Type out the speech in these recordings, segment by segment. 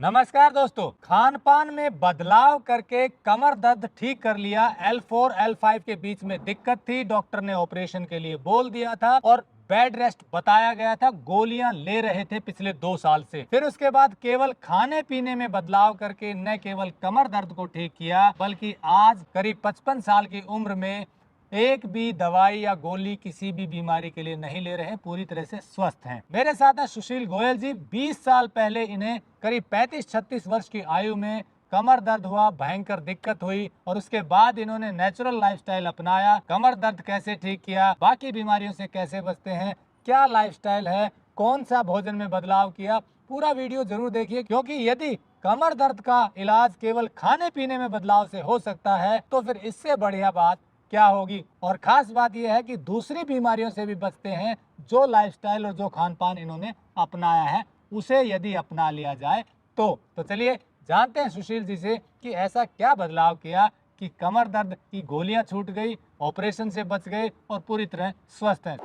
नमस्कार दोस्तों, खान पान में बदलाव करके कमर दर्द ठीक कर लिया। L4 L5 के बीच में दिक्कत थी, डॉक्टर ने ऑपरेशन के लिए बोल दिया था और बेड रेस्ट बताया गया था। गोलियां ले रहे थे पिछले 2 साल से। फिर उसके बाद केवल खाने पीने में बदलाव करके न केवल कमर दर्द को ठीक किया, बल्कि आज करीब 55 साल की उम्र में एक भी दवाई या गोली किसी भी बीमारी के लिए नहीं ले रहे, पूरी तरह से स्वस्थ हैं। मेरे साथ है सुशील गोयल जी। 20 साल पहले इन्हें करीब 35-36 वर्ष की आयु में कमर दर्द हुआ, भयंकर दिक्कत हुई और उसके बाद इन्होंने नेचुरल लाइफस्टाइल अपनाया। कमर दर्द कैसे ठीक किया, बाकी बीमारियों से कैसे बचते हैं, क्या लाइफस्टाइल है, कौन सा भोजन में बदलाव किया, पूरा वीडियो जरूर देखिए, क्योंकि यदि कमर दर्द का इलाज केवल खाने पीने में बदलाव से हो सकता है तो फिर इससे बढ़िया बात क्या होगी। और खास बात यह है कि दूसरी बीमारियों से भी बचते हैं जो लाइफस्टाइल और जो खान पान इन्होंने अपनाया है उसे यदि अपना लिया जाए तो चलिए जानते हैं सुशील जी से कि ऐसा क्या बदलाव किया कि कमर दर्द की गोलियां छूट गई, ऑपरेशन से बच गए और पूरी तरह स्वस्थ हैं।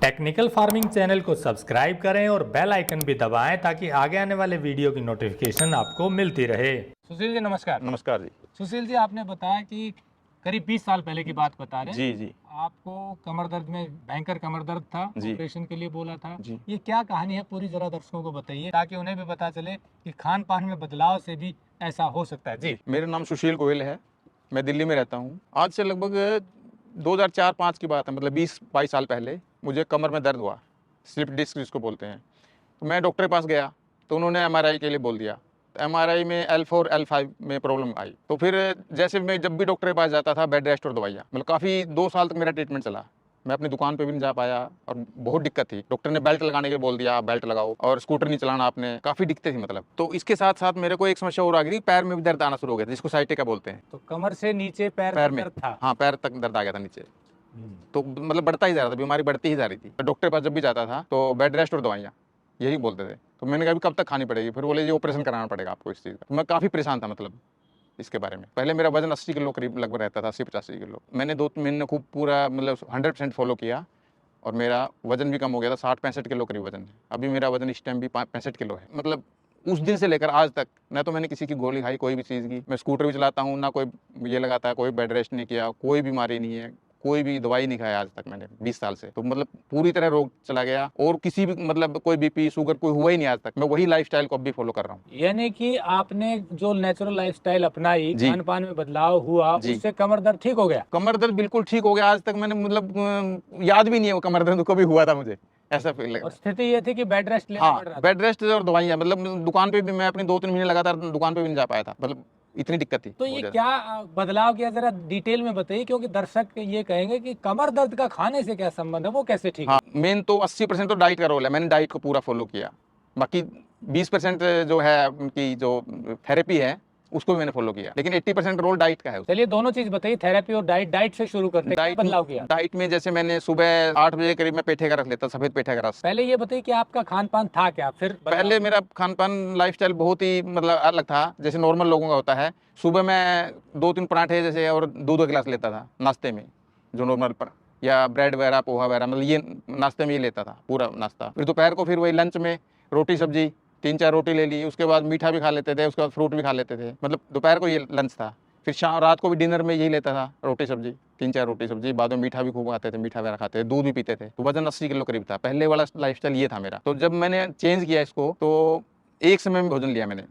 टेक्निकल फार्मिंग चैनल को सब्सक्राइब करें और बेल आइकन भी दबाएं ताकि आगे आने वाले वीडियो की नोटिफिकेशन आपको मिलती रहे। सुशील जी नमस्कार। नमस्कार जी। सुशील जी, आपने बताया कि करीब 20 साल पहले की बात बता रहे हैं। जी। आपको कमर दर्द में भयंकर कमर दर्द था, जी। ऑपरेशन के लिए बोला था जी। ये क्या कहानी है, पूरी जरा दर्शकों को बताइए ताकि उन्हें भी पता चले कि खान पान में बदलाव से भी ऐसा हो सकता है। जी। मेरा नाम सुशील गोयल है, मैं दिल्ली में रहता हूँ। आज से लगभग 2004-05 की बात है, मतलब 20-22 साल पहले मुझे कमर में दर्द हुआ, स्लिप डिस्क जिसको बोलते हैं। तो मैं डॉक्टर के पास गया तो उन्होंने MRI के लिए बोल दिया। MRI में L4 L5 में प्रॉब्लम आई। तो फिर जैसे मैं जब भी डॉक्टर के पास जाता था, बेड रेस्ट और दवाइयाँ, मतलब काफ़ी 2 साल तक मेरा ट्रीटमेंट चला। मैं अपनी दुकान पे भी नहीं जा पाया और बहुत दिक्कत थी। डॉक्टर ने बेल्ट लगाने के बोल दिया, बेल्ट लगाओ, और स्कूटर नहीं चलाना आपने, काफ़ी दिक्कतें थी मतलब। तो इसके साथ साथ मेरे को एक समस्या और आ गई, पैर में भी दर्द आना शुरू हो गया था, जिसको साइटिका बोलते हैं। तो कमर से नीचे पैर में दर्द था। हाँ, पैर तक दर्द आ गया था नीचे। तो मतलब बढ़ता ही जा रहा था, बीमारी बढ़ती ही जा रही थी। तो डॉक्टर के पास जब भी जाता था तो बेड रेस्ट और दवाइयाँ यही बोलते थे। तो मैंने कहा कब तक खानी पड़ेगी, फिर बोले ये ऑपरेशन कराना पड़ेगा आपको इस चीज़ का। तो मैं काफ़ी परेशान था मतलब इसके बारे में। पहले मेरा वजन 80 किलो करीब लगभग रहता था, 80-85 किलो। मैंने 2 महीने खूब पूरा मतलब 100% फॉलो किया और मेरा वजन भी कम हो गया था, 60-65 किलो करीब वजन है। अभी मेरा वजन इस टाइम भी 65 किलो है। मतलब उस दिन से लेकर आज तक ना तो मैंने किसी की गोली खाई, कोई भी चीज़ की। मैं स्कूटर भी चलाता हूँ, ना कोई ये लगाता है, कोई बेड रेस्ट नहीं किया, कोई बीमारी नहीं है, कोई भी दवाई नहीं खाया आज तक मैंने 20 साल से। तो मतलब पूरी तरह रोग चला गया और किसी भी मतलब कोई BP शुगर कोई हुआ ही नहीं आज तक। मैं वही लाइफस्टाइल को अब भी फॉलो कर रहा हूँ। यानी कि आपने जो नेचुरल लाइफस्टाइल अपनाई, जी। खान पान में बदलाव हुआ, जी। उससे कमर दर्द ठीक हो गया। कमर दर्द बिल्कुल ठीक हो गया। आज तक मैंने मतलब याद भी नहीं है वो कमर दर्द कभी हुआ था मुझे, ऐसा फील लगा। और स्थिति ये थी कि बेड रेस्ट लेना हाँ, पड़ रहा था। बेड रेस्ट और दवाइयाँ, मतलब दुकान पे भी मैं अपनी 2-3 महीने लगातार दुकान पे भी नहीं जा पाया था, मतलब इतनी दिक्कत थी। तो ये क्या बदलाव किया, जरा डिटेल में बताइए, क्योंकि दर्शक ये कहेंगे कि कमर दर्द का खाने से क्या संबंध है, वो कैसे ठीक हाँ, मेन तो 80% तो डाइट का रोल है। मैंने डाइट को पूरा फॉलो किया, बाकी 20% जो है उनकी जो थेरेपी है उसको भी मैंने फॉलो किया, लेकिन 80% रोल डाइट का है। चलिए दोनों चीज बताइए, थेरेपी और डाइट। डाइट से शुरू करते हैं, क्या बदलाव किया? डाइट में जैसे मैंने सुबह 8 बजे करीब में पेठे का रख लेता, सफेद पेठे का रस। पहले ये बताइए कि आपका खान पान था क्या, फिर पहले मेरा खान पान लाइफस्टाइल बहुत ही मतलब अलग था, जैसे नॉर्मल लोगों का होता है। सुबह मैं 2-3 पराठे जैसे और दूध का गिलास लेता था नाश्ते में, जो नॉर्मल पर, या ब्रेड वगैरह, पोहा वगैरह, मतलब ये नाश्ते में ही लेता था पूरा नाश्ता। फिर दोपहर को फिर वही लंच में रोटी सब्जी, 3-4 रोटी ले ली, उसके बाद मीठा भी खा लेते थे, उसके बाद फ्रूट भी खा लेते थे। मतलब दोपहर को ये लंच था। फिर रात को भी डिनर में यही लेता था, रोटी सब्जी, 3-4 रोटी सब्जी, बाद में मीठा भी खूब खाते थे, मीठा वगैरह खाते थे, दूध भी पीते थे। तो वजन 80 किलो करीब था। पहले वाला लाइफस्टाइल ये था मेरा। तो जब मैंने चेंज किया इसको तो एक समय में भोजन लिया मैंने।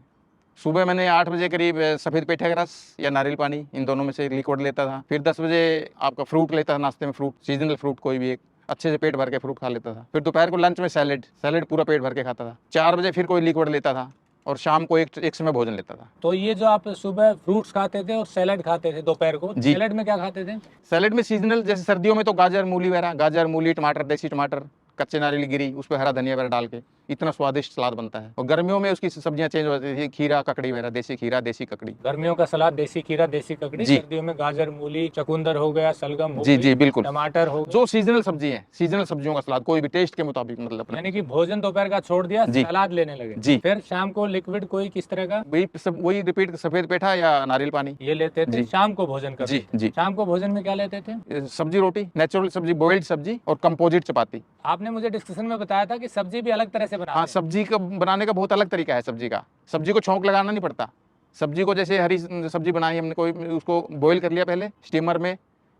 सुबह मैंने 8 बजे करीब सफ़ेद पेठे का रस या नारियल पानी, इन दोनों में से लिक्विड लेता था। फिर 10 बजे आपका फ्रूट लेता था नाश्ते में, फ्रूट, सीजनल फ्रूट कोई भी एक, अच्छे से पेट भर के फ्रूट खा लेता था। फिर दोपहर को लंच में सैलेड पूरा पेट भर के खाता था। 4 बजे फिर कोई लिक्विड लेता था और शाम को एक समय भोजन लेता था। तो ये जो आप सुबह फ्रूट्स खाते थे और सैलेड खाते थे दोपहर को, सैलेड में क्या खाते थे? सैलेड में सीजनल, जैसे सर्दियों में तो गाजर मूली वगैरह, गाजर मूली टमाटर, देसी टमाटर, कच्चे नारियल की गिरी, उस पर हरा धनिया वगैरह डाल के इतना स्वादिष्ट सलाद बनता है। और गर्मियों में उसकी सब्जियां चेंज हो जाती थी, खीरा ककड़ी वगैरह, देसी खीरा देसी ककड़ी। गर्मियों का सलाद देसी खीरा देसी ककड़ी, जी। सर्दियों में गाजर मूली चकुंदर हो गया, सलगम हो जी गई, जी बिल्कुल, टमाटर हो गया। जो सीजनल सब्जी है, सीजनल सब्जियों का सलाद, कोई भी टेस्ट के मुताबिक, मतलब यानी कि भोजन दोपहर का छोड़ दिया, जी। सलाद लेने लगे। जी। फिर शाम को लिक्विड कोई किस तरह का? वही रिपीट, सफेद पेठा या नारियल पानी ये लेते थे। जी। शाम को भोजन करते जी थे। जी। शाम को भोजन में क्या लेते थे? सब्जी रोटी, नेचुरल सब्जी, बॉइल्ड सब्जी और कंपोजिट चपाती। आपने मुझे डिस्कशन में बताया था कि सब्जी भी अलग तरह से कैसे बनाते हाँ, हैं? सब्जी का बनाने का बहुत अलग तरीका है सब्जी का। सब्जी को छौंक लगाना नहीं पड़ता। सब्जी को जैसे हरी सब्जी बनाई हमने, कोई उसको बॉईल कर लिया पहले स्टीमर में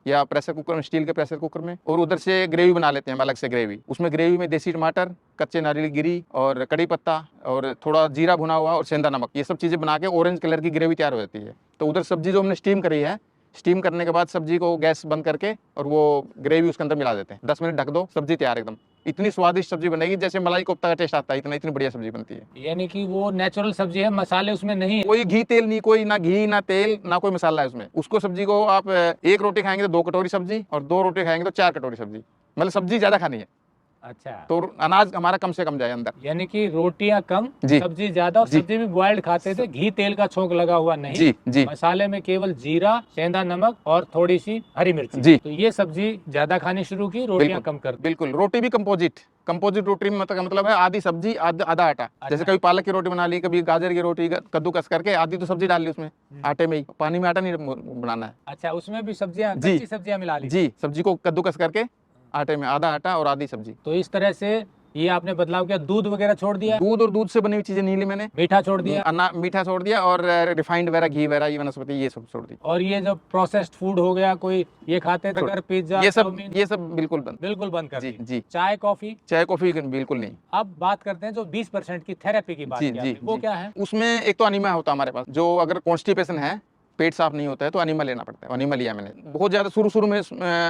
या प्रेशर कुकर में, स्टील के प्रेशर कुकर में, और उधर से ग्रेवी बना लेते हैं हम अलग से ग्रेवी। उसमें ग्रेवी में देसी टमाटर, कच्चे नारियल गिरी और कड़ी पत्ता और थोड़ा जीरा भुना हुआ और सेंधा नमक, ये सब चीज़ें बना के ऑरेंज कलर की ग्रेवी तैयार हो जाती है। तो उधर सब्जी जो हमने स्टीम करी है, स्टीम करने के बाद सब्जी को गैस बंद करके और वो ग्रेवी उसके अंदर मिला देते हैं। 10 मिनट ढक दो, सब्जी तैयार एकदम। इतनी स्वादिष्ट सब्जी बनेगी जैसे मलाई कोफ्ता का टेस्ट आता है, इतनी बढ़िया सब्जी बनती है। यानी कि वो नेचुरल सब्जी है, मसाले उसमें नहीं है। कोई घी तेल नहीं, कोई ना घी ना तेल ना कोई मसाला है उसमें। उसको सब्जी को आप एक रोटी खाएंगे तो 2 कटोरी सब्जी, और 2 रोटी खाएंगे तो 4 कटोरी सब्जी। मतलब सब्जी ज्यादा खानी है अच्छा, तो अनाज हमारा कम से कम जाए अंदर। यानी कि रोटियां कम, जी। सब्जी ज्यादा, और जी। सब्जी भी बॉइल्ड खाते थे, घी तेल का छोंक लगा हुआ नहीं। जी जी मसाले में केवल जीरा, सेंधा नमक और थोड़ी सी हरी मिर्ची। जी। तो ये सब्जी ज्यादा खानी शुरू की, रोटियां कम कर दी। बिल्कुल। रोटी भी कंपोजिट रोटी में मतलब है आधी सब्जी आधा आटा। जैसे कभी पालक की रोटी बना ली, कभी गाजर की रोटी कद्दूकस करके आधी तो सब्जी डाल ली उसमें आटे में ही, पानी में आटा नहीं बनाना है। अच्छा, उसमें भी सब्जियां, जी। कच्ची सब्जियां मिला ली। जी, सब्जी को कद्दूकस करके आटे में आधा आटा और आधी सब्जी। तो इस तरह से ये आपने बदलाव किया। दूध वगैरह छोड़ दिया, दूध और दूध से बनी हुई चीजें नहीं ली मैंने। मीठा छोड़ दिया, मीठा छोड़ दिया, और रिफाइंड वगैरह, घी वगैरह, ये वनस्पति, ये सब छोड़ दी। और ये जो प्रोसेस्ड फूड हो गया, कोई ये खाते थे अगर पिज्जा, ये चाउमीन, सब बिल्कुल बंद। बिल्कुल बंद कर जी दिया। जी। चाय कॉफी, चाय कॉफी बिल्कुल नहीं। अब बात करते हैं जो 20% की थेरेपी की बात जी की जी आपने, वो जी। क्या है? उसमें एक तो अनीमा होता है हमारे पास, जो अगर कॉन्स्टिपेशन है, पेट साफ नहीं होता है, तो अनीमा लेना पड़ता है। अनीमा लिया मैंने बहुत ज़्यादा शुरू में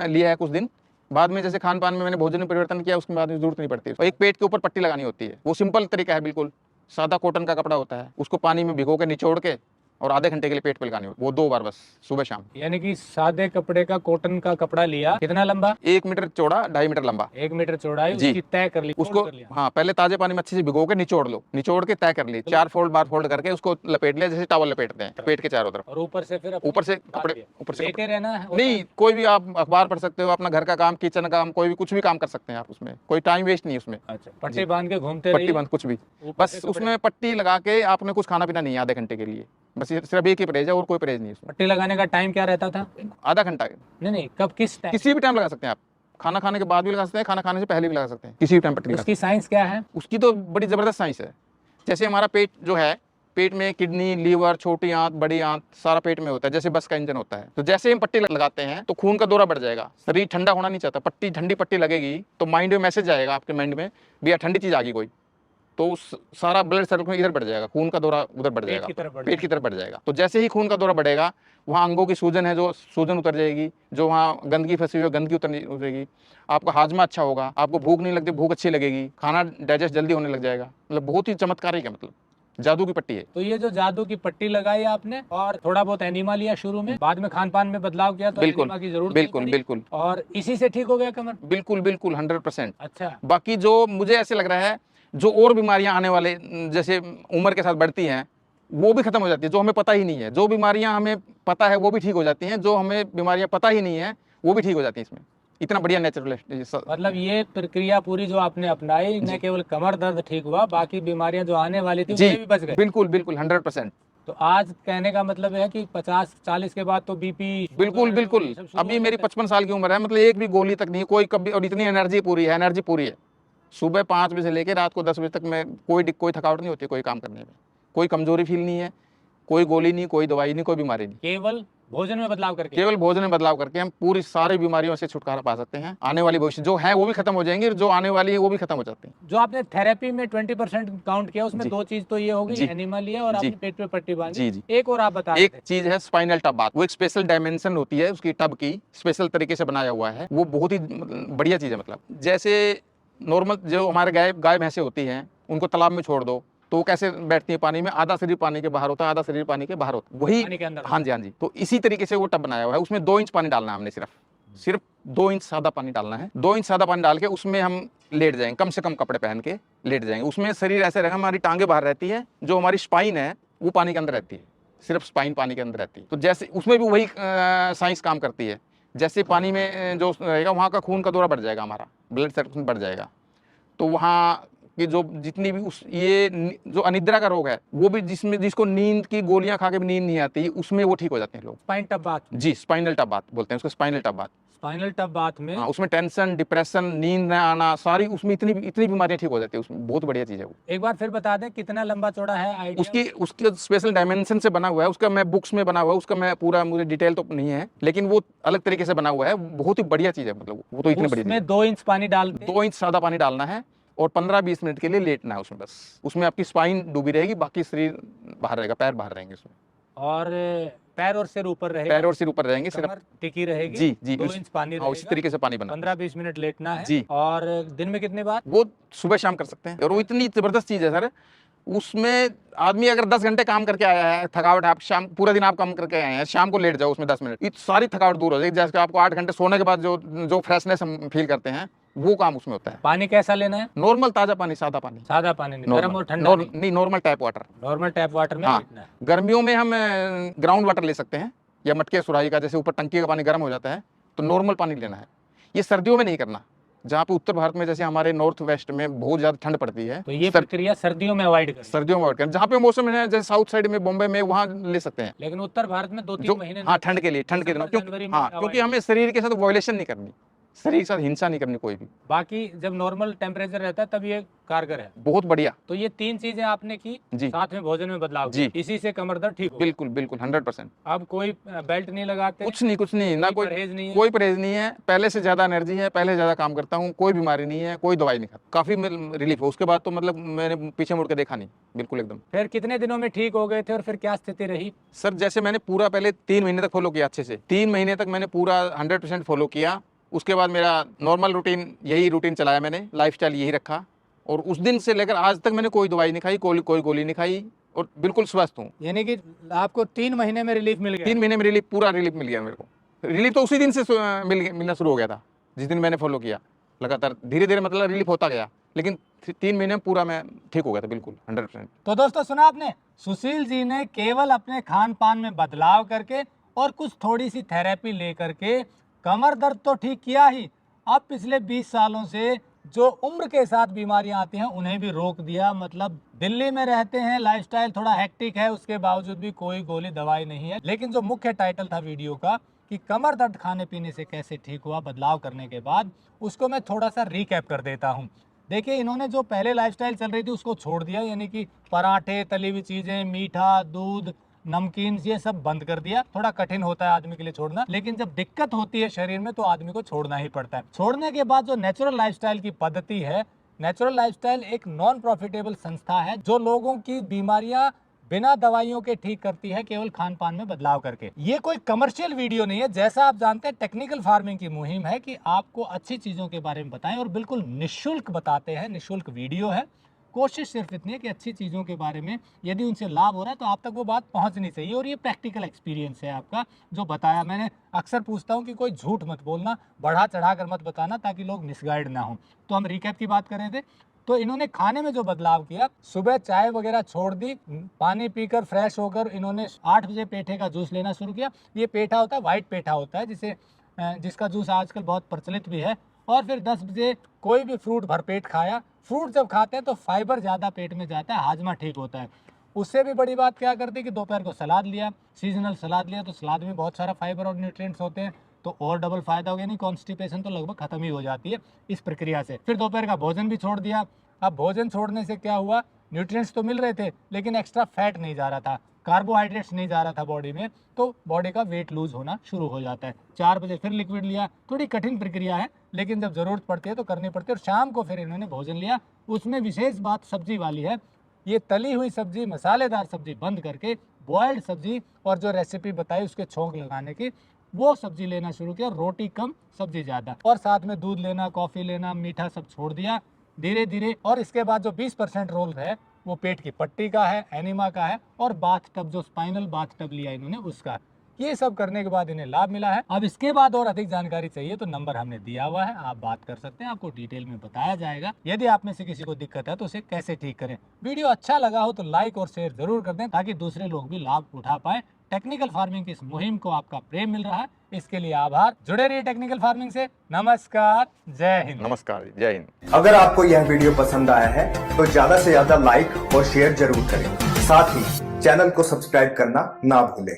लिया है कुछ दिन। बाद में जैसे खान पान में मैंने भोजन में परिवर्तन किया, उसके बाद में जरूरत नहीं पड़ती। एक पेट के ऊपर पट्टी लगानी होती है, वो सिंपल तरीका है बिल्कुल। सादा कॉटन का कपड़ा होता है, उसको पानी में भिगो के निचोड़ के और आधे घंटे के लिए पेट पे लगानी होती है, वो 2 बार बस, सुबह शाम। यानी कि सादे कपड़े का, कॉटन का कपड़ा लिया, कितना लंबा? 1 मीटर चौड़ा, 2.5 मीटर लंबा। 1 मीटर चौड़ाई, जी। उसकी तय कर ली, उसको फोल्ड कर लिया। हाँ, पहले ताजे पानी में अच्छे से भिगो के निचोड़ लो, निचोड़ के तय कर ली, 4 फोल्ड बार फोल्ड करके उसको लपेट लिया, जैसे टॉवल लपेटते हैं पेट के चारों तरफ। और ऊपर से फिर अपने ऊपर से बांध कपड़े, दिया। ऊपर से लेटे रहना है, नहीं, कोई भी आप अखबार पढ़ सकते हो, अपना घर का काम, किचन काम, कोई भी कुछ भी काम कर सकते हैं आप उसमें, कोई टाइम वेस्ट नहीं उसमें। अच्छा, पट्टी बांध के घूमते पट्टी रहिए, बंद, कुछ भी, ऊपर से बस कपड़े- उसमें पट्टी लगा के आपने कुछ खाना पीना नहीं है आधे घंटे के लिए, बस ये सिर्फ एक ही परहेज है और कोई परहेज नहीं है उसमें। पट्टी लगाने का टाइम क्या रहता था? आधा घंटा, नहीं, कब, किस टाइम? किसी भी टाइम लगा सकते हैं आप। खाना खाने के बाद भी लगा सकते हैं, खाना खाने से पहले भी लगा सकते हैं, किसी भी टाइम पट्टी लगा सकते उसकी साइंस क्या है? हैं। उसकी तो बड़ी जबरदस्त साइंस है। जैसे हमारा पेट जो है, पेट में किडनी, लीवर, छोटी आंत, बड़ी आंत, सारा पेट में होता है, जैसे बस का इंजन होता है। तो जैसे हम पट्टी लगाते हैं तो खून का दौरा बढ़ जाएगा, शरीर ठंडा होना नहीं चाहता, ठंडी पट्टी लगेगी तो माइंड में मैसेज आएगा, आपके माइंड में भैया ठंडी चीज आ गई कोई, तो सारा ब्लड सर्कुलेशन इधर बढ़ जाएगा, खून का दौरा उधर बढ़ जाएगा, पेट की तरफ बढ़ जाएगा। तो जैसे ही खून का दौरा बढ़ेगा, वहाँ अंगों की सूजन है जो सूजन उतर जाएगी, जो वहाँ गंदगी फंसी हुई है गंदगी उतरेगी, आपका हाजमा अच्छा होगा, आपको भूख नहीं लगती, भूख अच्छी लगेगी, खाना डाइजेस्ट जल्दी होने लग जाएगा। मतलब बहुत ही चमत्कारिक है, मतलब जादू की पट्टी है। तो ये जो जादू की पट्टी लगाई आपने, और थोड़ा बहुत एनिमा लिया शुरू में, बाद में खान पान में बदलाव किया तो बिल्कुल, एनिमा की जरूरत नहीं बिल्कुल पड़ी, बिल्कुल और इसी से ठीक हो गया कमर? बिल्कुल बिल्कुल 100%। अच्छा, बाकी जो मुझे ऐसे लग रहा है, जो और बीमारियां आने वाले जैसे उम्र के साथ बढ़ती हैं, वो भी खत्म हो जाती है, जो हमें पता ही नहीं है। जो बीमारियां हमें पता है वो भी ठीक हो जाती हैं, जो हमें बीमारियां पता ही नहीं है वो भी ठीक हो जाती हैं इसमें। इतना बढ़िया नेचुरल है। मतलब ये प्रक्रिया पूरी जो आपने अपनाई, न केवल कमर दर्द ठीक हुआ, बाकी बीमारियां जो आने वाली थी जी वो भी बच गए। बिल्कुल बिल्कुल 100%। तो आज कहने का मतलब है कि 50-40 के बाद तो बीपी, बिल्कुल बिल्कुल। अभी मेरी 55 साल की उम्र है, मतलब एक भी गोली तक नहीं, कोई कभी, और इतनी एनर्जी पूरी है, एनर्जी पूरी है। सुबह 5 बजे से लेकर रात को 10 बजे तक मैं कोई थकावट नहीं होती, कोई काम करने में कोई कमजोरी फील नहीं है, कोई गोली नहीं, कोई दवाई नहीं, कोई बीमारी नहीं। केवल भोजन में बदलाव करके, केवल भोजन में बदलाव करके हम पूरी सारी बीमारियों से छुटकारा पा सकते हैं। आने वाली भविष्य जो है वो भी खत्म हो जाएंगी, और जो आने वाली है वो भी खत्म हो जाती है। जो आपने थेरेपी में 20% काउंट किया, उसमें जी। 2 चीज तो ये हो गई, जी। एनिमल लिया और आपने जी। पेट पे पट्टी बांधी। जी जी। एक और आप बता रहे एक थे। चीज है स्पाइनल टब बात, वो एक स्पेशल डायमेंशन होती है उसकी, टब की स्पेशल तरीके से बनाया हुआ है, वो बहुत ही बढ़िया चीज है। मतलब जैसे नॉर्मल जो हमारे गाय भैंसे होती हैं, उनको तालाब में छोड़ दो तो वो कैसे बैठती है पानी में, आधा शरीर पानी के बाहर होता है, आधा शरीर पानी के बाहर होता है, वही पानी के अंदर। हाँ जी हाँ जी। तो इसी तरीके से वो टब बनाया हुआ है, उसमें 2 इंच पानी डालना है हमने, सिर्फ 2 इंच सादा पानी डालना है। 2 इंच सादा पानी डाल के उसमें हम लेट जाएंगे, कम से कम कपड़े पहन के लेट जाएंगे। उसमें शरीर ऐसे रहेगा, हमारी टांगे बाहर रहती है, जो हमारी स्पाइन है वो पानी के अंदर रहती है, सिर्फ स्पाइन पानी के अंदर रहती है। तो जैसे उसमें भी वही साइंस काम करती है, जैसे पानी में जो रहेगा वहाँ का खून का दौरा बढ़ जाएगा, हमारा ब्लड सर्कुलेशन बढ़ जाएगा। तो वहाँ कि जो जितनी भी जो अनिद्रा का रोग है, वो भी जिसको नींद की गोलियां खा के भी नींद नहीं आती, उसमें वो ठीक हो जाते हैं लोग। स्पाइन टब बात। जी, स्पाइनल टब बात बोलते हैं उसको, स्पाइनल टब बात। स्पाइनल टब बाथ में हाँ, उसमें टेंशन, डिप्रेशन, नींद न आना, सारी उसमें इतनी बीमारियां ठीक हो जाती है उसमें। बहुत बढ़िया चीज है वो। एक बार फिर बता दें कितना लंबा चौड़ा है आइडिया? उसकी स्पेशल डायमेंशन से बना हुआ है, उसका मैं बुक्स में बना हुआ है, उसका मैं पूरा, मुझे डिटेल तो नहीं है, लेकिन वो अलग तरीके से बना हुआ है। बहुत ही बढ़िया चीज है, मतलब वो तो इतनी बढ़िया चीज है। उसमें 2 इंच पानी डाल के 2 इंच सादा पानी डालना है और 15-20 मिनट के लिए लेटना है उसमें बस। उसमें आपकी स्पाइन डूबी रहेगी, बाकी शरीर बाहर रहेगा, पैर बाहर रहेंगे उसमें। और पैर और सिर ऊपर रहेगा, पैर और सिर ऊपर रहेंगे, सिर्फ कमर टिकी रहेगी। जी जी 2 इंच पानी हाँ, उसी रहेगा, तरीके से पानी बना। 15-20 मिनट लेटना है जी। और दिन में कितने बार? वो सुबह शाम कर सकते हैं। और वो इतनी जबरदस्त चीज है सर, उसमें आदमी अगर 10 घंटे काम करके आया है, थकावट, आप शाम पूरा दिन आप काम करके आए हैं, शाम को लेट जाओ उसमें 10 मिनट, सारी थकावट दूर हो जाएगी। जैसे आपको 8 घंटे सोने के बाद जो फ्रेशनेस हम फील करते हैं, वो काम उसमें होता है। पानी कैसा लेना है? नॉर्मल ताजा पानी, सादा पानी, सादा पानी नहीं, गर्म और ठंडा नहीं, normal tap water. Normal tap water में हाँ, लेटना है। गर्मियों में हम ग्राउंड वाटर ले सकते हैं या मटके सुराही का, जैसे ऊपर टंकी का पानी गर्म हो जाता है तो नॉर्मल पानी लेना है। ये सर्दियों में नहीं करना, जहाँ पे उत्तर भारत में, जैसे हमारे नॉर्थ वेस्ट में बहुत ज्यादा ठंड पड़ती है, तो ये प्रक्रिया सर्दियों में अवॉइड करें। सर्दियों में अवॉइड करें। जहाँ पे मौसम है, जैसे साउथ साइड में, बॉम्बे में, वहाँ ले सकते हैं। लेकिन उत्तर भारत में 2-3 महीने हाँ, ठंड के लिए, ठंड के दिनों, जनवरी में हाँ, क्योंकि हमें शरीर के साथ वायलेशन नहीं करनी, शरीर के साथ हिंसा नहीं करनी कोई भी। बाकी जब नॉर्मल टेम्परेचर रहता है तब ये कारगर है। बहुत बढ़िया। तो ये 3 चीजें आपने की, जी। साथ में भोजन में बदलाव जी। किया। इसी से कमर दर्द ठीक हो? बिल्कुल बिल्कुल 100%। अब कोई बेल्ट नहीं लगाते? कुछ नहीं, ना कोई परहेज नहीं है? कोई परहेज नहीं है। पहले से ज्यादा एनर्जी है, पहले ज्यादा काम करता हूँ, कोई बीमारी नहीं है, कोई दवाई नहीं खाता, काफी रिलीफ है। उसके बाद तो मतलब मैंने पीछे मुड़ के देखा नहीं, बिल्कुल एकदम। फिर कितने दिनों में ठीक हो गए थे और फिर क्या स्थिति रही? सर, जैसे मैंने पूरा पहले 3 महीने तक फॉलो किया अच्छे से, 3 महीने तक मैंने पूरा 100% फॉलो किया। उसके बाद मेरा नॉर्मल रूटीन, यही रूटीन चलाया मैंने, लाइफस्टाइल यही रखा, और उस दिन से लेकर आज तक मैंने कोई दवाई नहीं खाई, कोई गोली नहीं खाई, और बिल्कुल स्वस्थ हूँ। यानी कि आपको 3 महीने में रिलीफ मिल गया? 3 महीने में रिलीफ, पूरा रिलीफ मिल गया मेरे को। रिलीफ तो उसी दिन से मिलना शुरू हो गया था, जिस दिन मैंने फॉलो किया। लगातार धीरे धीरे मतलब रिलीफ होता गया, लेकिन 3 महीने में पूरा मैं ठीक हो गया था, बिल्कुल 100%। तो दोस्तों, सुना आपने, सुशील जी ने केवल अपने खान पान में बदलाव करके और कुछ थोड़ी सी थेरेपी लेकर के कमर दर्द तो ठीक किया ही, अब पिछले 20 सालों से जो उम्र के साथ बीमारियां आती हैं उन्हें भी रोक दिया। मतलब दिल्ली में रहते हैं, लाइफस्टाइल थोड़ा हेक्टिक है, उसके बावजूद भी कोई गोली दवाई नहीं है। लेकिन जो मुख्य टाइटल था वीडियो का कि कमर दर्द खाने पीने से कैसे ठीक हुआ बदलाव करने के बाद, उसको मैं थोड़ा सा रिकैप कर देता हूँ। देखिए, इन्होंने जो पहले लाइफस्टाइल चल रही थी उसको छोड़ दिया, यानी कि पराठे, तली हुई चीज़ें, मीठा, दूध, नमकीन, ये सब बंद कर दिया। थोड़ा कठिन होता है आदमी के लिए छोड़ना, लेकिन जब दिक्कत होती है शरीर में तो आदमी को छोड़ना ही पड़ता है। छोड़ने के बाद जो नेचुरल लाइफस्टाइल की पद्धति है, नेचुरल लाइफस्टाइल एक नॉन प्रॉफिटेबल संस्था है जो लोगों की बीमारियां बिना दवाइयों के ठीक करती है, केवल खान पान में बदलाव करके। ये कोई कमर्शियल वीडियो नहीं है, जैसा आप जानते हैं टेक्निकल फार्मिंग की मुहिम है कि आपको अच्छी चीज़ों के बारे में बताएं और बिल्कुल निःशुल्क बताते हैं, निःशुल्क वीडियो है। कोशिश सिर्फ इतनी है कि अच्छी चीज़ों के बारे में यदि उनसे लाभ हो रहा है तो आप तक वो बात पहुंचनी चाहिए, और ये प्रैक्टिकल एक्सपीरियंस है आपका जो बताया। मैंने अक्सर पूछता हूं कि कोई झूठ मत बोलना, बढ़ा चढ़ा कर मत बताना, ताकि लोग मिसगाइड ना हो। तो हम रिकैप की बात कर रहे थे। तो इन्होंने खाने में जो बदलाव किया, सुबह चाय वगैरह छोड़ दी, पानी पीकर फ्रेश होकर इन्होंने 8 बजे पेठे का जूस लेना शुरू किया। ये पेठा होता है, वाइट पेठा होता है, जिसका जूस आजकल बहुत प्रचलित भी है। और फिर 10 बजे कोई भी फ्रूट भरपेट खाया। फ्रूट जब खाते हैं तो फाइबर ज़्यादा पेट में जाता है, हाजमा ठीक होता है। उससे भी बड़ी बात क्या करती है कि दोपहर को सलाद लिया, सीजनल सलाद लिया, तो सलाद में बहुत सारा फाइबर और न्यूट्रिएंट्स होते हैं, तो और डबल फायदा हो गया। नहीं, कॉन्स्टिपेशन तो लगभग खत्म ही हो जाती है इस प्रक्रिया से। फिर दोपहर का भोजन भी छोड़ दिया। अब भोजन छोड़ने से क्या हुआ, न्यूट्रिएंट्स तो मिल रहे थे लेकिन एक्स्ट्रा फैट नहीं जा रहा था, कार्बोहाइड्रेट्स नहीं जा रहा था बॉडी में, तो बॉडी का वेट लूज होना शुरू हो जाता है। 4 बजे फिर लिक्विड लिया। थोड़ी कठिन प्रक्रिया है लेकिन जब ज़रूरत पड़ती है तो करनी पड़ती है। और शाम को फिर इन्होंने भोजन लिया। उसमें विशेष बात सब्जी वाली है, ये तली हुई सब्जी, मसालेदार सब्जी बंद करके बॉयल्ड सब्जी और जो रेसिपी बताई उसके छोंक लगाने की, वो सब्जी लेना शुरू किया। रोटी कम, सब्जी ज़्यादा, और साथ में दूध लेना, कॉफ़ी लेना, मीठा सब छोड़ दिया धीरे धीरे। और इसके बाद जो 20% रोल है वो पेट की पट्टी का है, एनिमा का है, और बाथ टब, जो स्पाइनल बाथ टब लिया इन्होंने उसका। ये सब करने के बाद इन्हें लाभ मिला है। अब इसके बाद और अधिक जानकारी चाहिए तो नंबर हमने दिया हुआ है, आप बात कर सकते हैं, आपको डिटेल में बताया जाएगा। यदि आप में से किसी को दिक्कत है तो उसे कैसे ठीक करें। वीडियो अच्छा लगा हो तो लाइक और शेयर जरूर कर दें ताकि दूसरे लोग भी लाभ उठा पाए। टेक्निकल फार्मिंग की इस मुहिम को आपका प्रेम मिल रहा है, इसके लिए आभार। जुड़े रहिए टेक्निकल फार्मिंग से। नमस्कार, जय हिंद। नमस्कार, जय हिंद। अगर आपको यह वीडियो पसंद आया है तो ज्यादा से ज्यादा लाइक और शेयर जरूर करें। साथ ही चैनल को सब्सक्राइब करना ना भूलें।